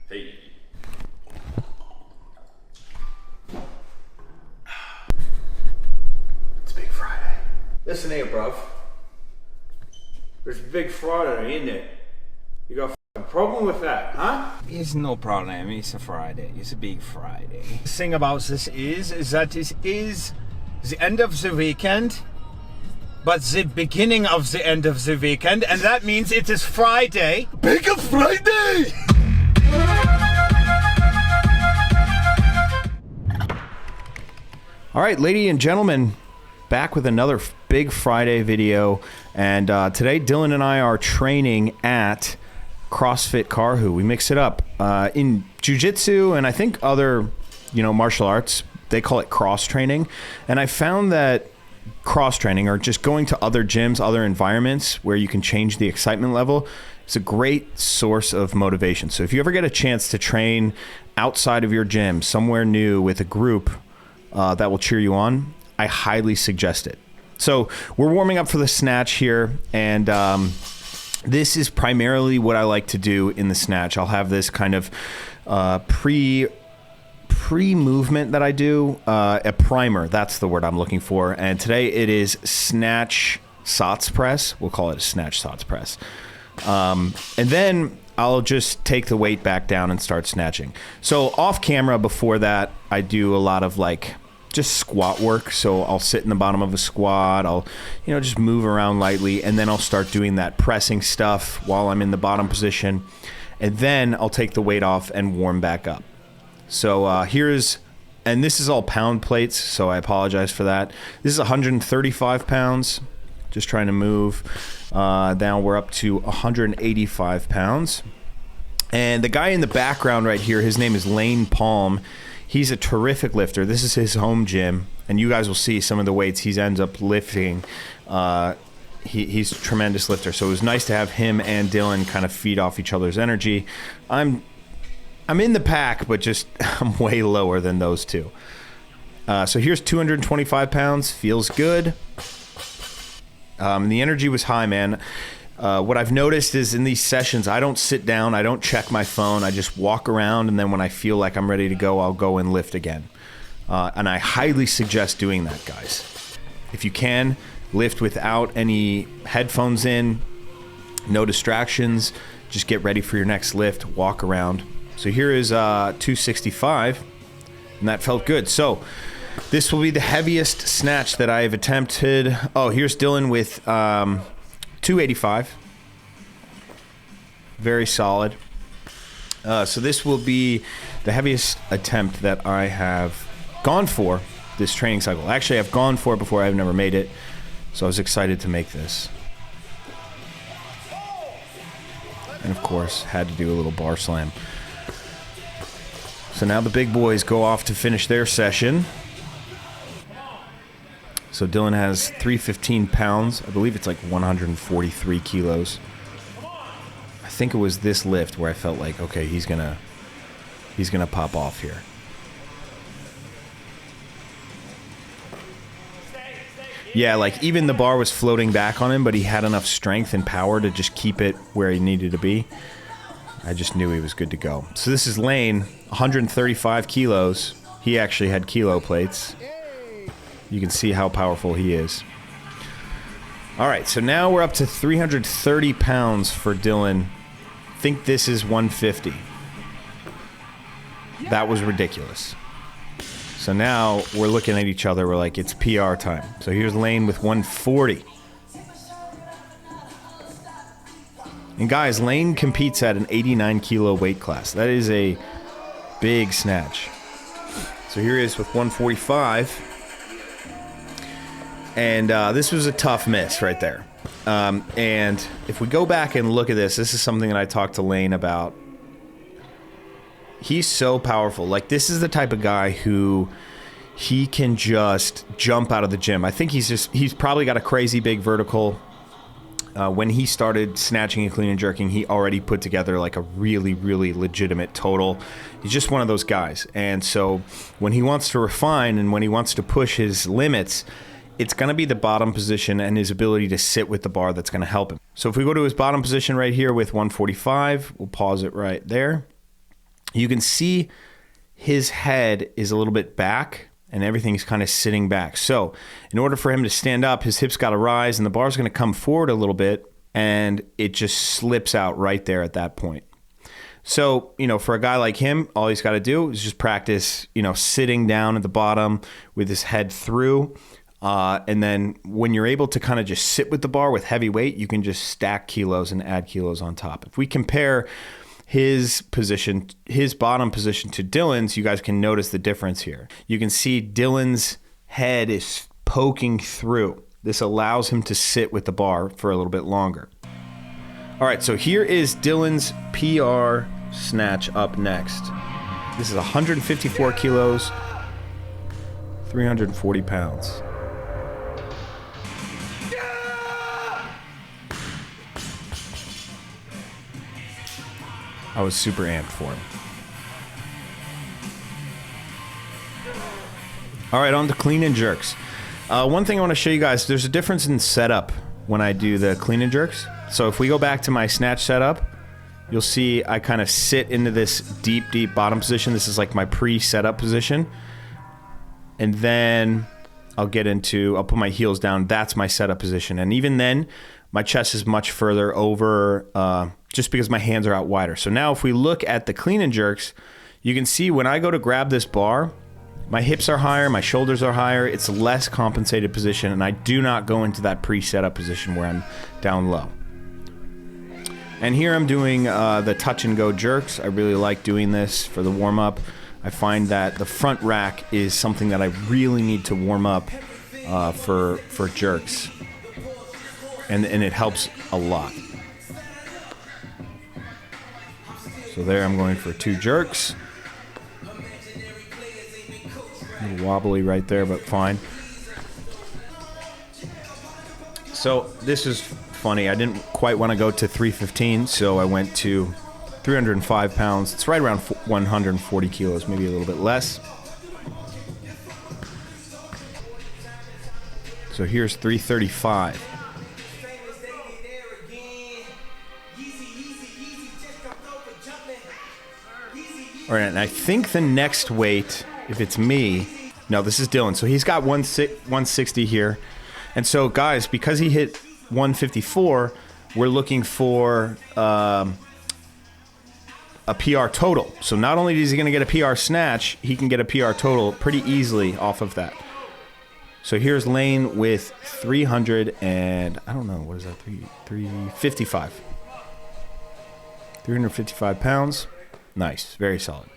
Hey. It's Big Friday. Listen here, bruv. There's Big Friday, isn't it? You got a problem with that, huh? It's no problem. It's a Friday. It's a big Friday. The thing about this is that this is the end of the weekend, but the beginning of the end of the weekend, and that means it is Friday. Big Friday! All right, ladies and gentlemen, back with another Big Friday video, and today Dylan and I are training at CrossFit Karhu. We mix it up in jiu-jitsu and I think other, martial arts. They call it cross training, and I found that cross training, or just going to other gyms, other environments where you can change the excitement level, is a great source of motivation. So if you ever get a chance to train outside of your gym, somewhere new with a group that will cheer you on, I highly suggest it. So we're warming up for the snatch here, and this is primarily what I like to do in the snatch. I'll have this kind of pre-movement that I do, a primer, that's the word I'm looking for. And today it is snatch sots press. We'll call it a snatch sots press. And then I'll just take the weight back down and start snatching. So off camera before that, I do a lot of just squat work. So I'll sit in the bottom of a squat. I'll, just move around lightly, and then I'll start doing that pressing stuff while I'm in the bottom position. And then I'll take the weight off and warm back up. So and this is all pound plates, so I apologize for that. This is 135 pounds. Just trying to move. Now we're up to 185 pounds. And the guy in the background right here, his name is Lane Palm. He's a terrific lifter. This is his home gym, and you guys will see some of the weights he ends up lifting. He's a tremendous lifter, so it was nice to have him and Dylan kind of feed off each other's energy. I'm in the pack, but I'm way lower than those two. So here's 225 pounds. Feels good. The energy was high, man. What I've noticed is in these sessions, I don't sit down, I don't check my phone, I just walk around, and then when I feel like I'm ready to go, I'll go and lift again. And I highly suggest doing that, guys. If you can, lift without any headphones in, no distractions, just get ready for your next lift, walk around. So here is 265, and that felt good. So this will be the heaviest snatch that I have attempted. Oh, here's Dylan with 285. Very solid. So this will be the heaviest attempt that I have gone for this training cycle. Actually, I've gone for it before. I've never made it. So I was excited to make this. And of course, had to do a little bar slam. So now the big boys go off to finish their session. So Dylan has 315 pounds. I believe it's like 143 kilos. I think it was this lift where I felt like, okay, he's gonna pop off here. Yeah, even the bar was floating back on him, but he had enough strength and power to just keep it where he needed to be. I just knew he was good to go. So this is Lane, 135 kilos. He actually had kilo plates. You can see how powerful he is. All right, so now we're up to 330 pounds for Dylan. I think this is 150. That was ridiculous. So now we're looking at each other. We're like, it's PR time. So here's Lane with 140. And guys, Lane competes at an 89 kilo weight class. That is a big snatch. So here he is with 145. And this was a tough miss right there. And if we go back and look at this is something that I talked to Lane about. He's so powerful. This is the type of guy who he can just jump out of the gym. I think he's probably got a crazy big vertical. When he started snatching and clean and jerking, he already put together a really, really legitimate total. He's just one of those guys. And so when he wants to refine and when he wants to push his limits, it's going to be the bottom position and his ability to sit with the bar that's going to help him. So if we go to his bottom position right here with 145, we'll pause it right there. you can see his head is a little bit back and everything's kind of sitting back. So in order for him to stand up, his hips got to rise and the bar's going to come forward a little bit, and it just slips out right there at that point. So, for a guy like him, all he's got to do is just practice, sitting down at the bottom with his head through. And then when you're able to kind of just sit with the bar with heavy weight, you can just stack kilos and add kilos on top. If we compare his position, his bottom position to Dylan's, you guys can notice the difference here. You can see Dylan's head is poking through. This allows him to sit with the bar for a little bit longer. All right, so here is Dylan's PR snatch up next. This is 154 kilos, 340 pounds. I was super amped for him. All right, on to clean and jerks. One thing I want to show you guys, there's a difference in setup when I do the clean and jerks. So if we go back to my snatch setup, you'll see I kind of sit into this deep bottom position. This is like my pre-setup position. And then I'll put my heels down. That's my setup position. And even then, my chest is much further over just because my hands are out wider. So now if we look at the clean and jerks, you can see when I go to grab this bar, my hips are higher, my shoulders are higher. It's a less compensated position, and I do not go into that pre-setup position where I'm down low. And here I'm doing the touch and go jerks. I really like doing this for the warm up. I find that the front rack is something that I really need to warm up for jerks. And it helps a lot. So there I'm going for 2 jerks. A little wobbly right there, but fine. So this is funny. I didn't quite want to go to 315, so I went to 305 pounds. It's right around 140 kilos, maybe a little bit less. So here's 335. All right, and I think the next weight, if it's me, no, this is Dylan. So he's got 160 here. And so, guys, because he hit 154, we're looking for a PR total. So not only is he going to get a PR snatch, he can get a PR total pretty easily off of that. So here's Lane with 300 and, I don't know, what is that, 355. 355 pounds. Nice, very solid.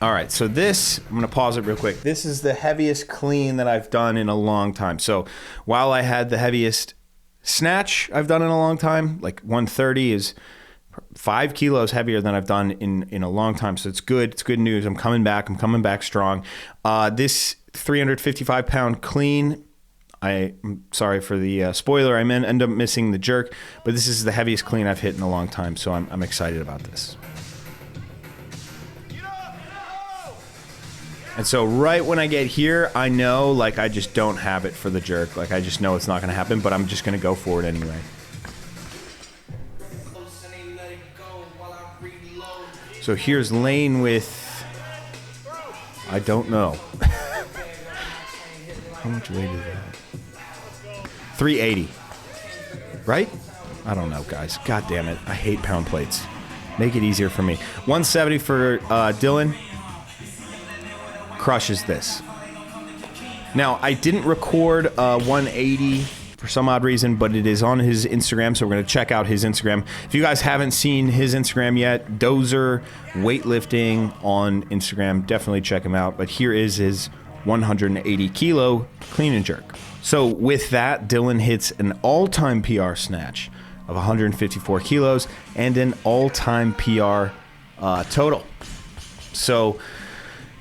All right, so this, I'm gonna pause it real quick. This is the heaviest clean that I've done in a long time. So while I had the heaviest snatch I've done in a long time, like 130 is 5 kilos heavier than I've done in a long time. So it's good news. I'm coming back strong. This 355 pound clean, I'm sorry for the spoiler, I end up missing the jerk, but this is the heaviest clean I've hit in a long time. So I'm excited about this. And so right when I get here, I know, like, I just don't have it for the jerk. Like, I just know it's not going to happen, but I'm just going to go for it anyway. So here's Lane with, I don't know. How much weight is that? 380. Right? I don't know, guys. God damn it. I hate pound plates. Make it easier for me. 170 for Dylan. Crushes this. Now, I didn't record 180 for some odd reason, but it is on his Instagram, so we're going to check out his Instagram. If you guys haven't seen his Instagram yet, Dozer Weightlifting on Instagram, definitely check him out. But here is his 180 kilo clean and jerk. So with that, Dylan hits an all-time PR snatch of 154 kilos and an all-time PR total. So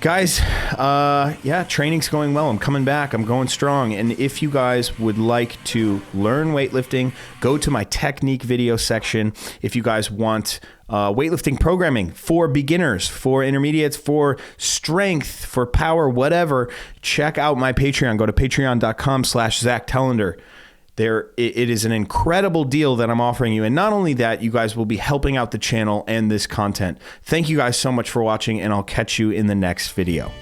guys, yeah, training's going well. I'm coming back. I'm going strong. And if you guys would like to learn weightlifting, go to my technique video section. If you guys want weightlifting programming for beginners, for intermediates, for strength, for power, whatever, check out my Patreon. Go to patreon.com/Zach Tellender. It is an incredible deal that I'm offering you. And not only that, you guys will be helping out the channel and this content. Thank you guys so much for watching, and I'll catch you in the next video.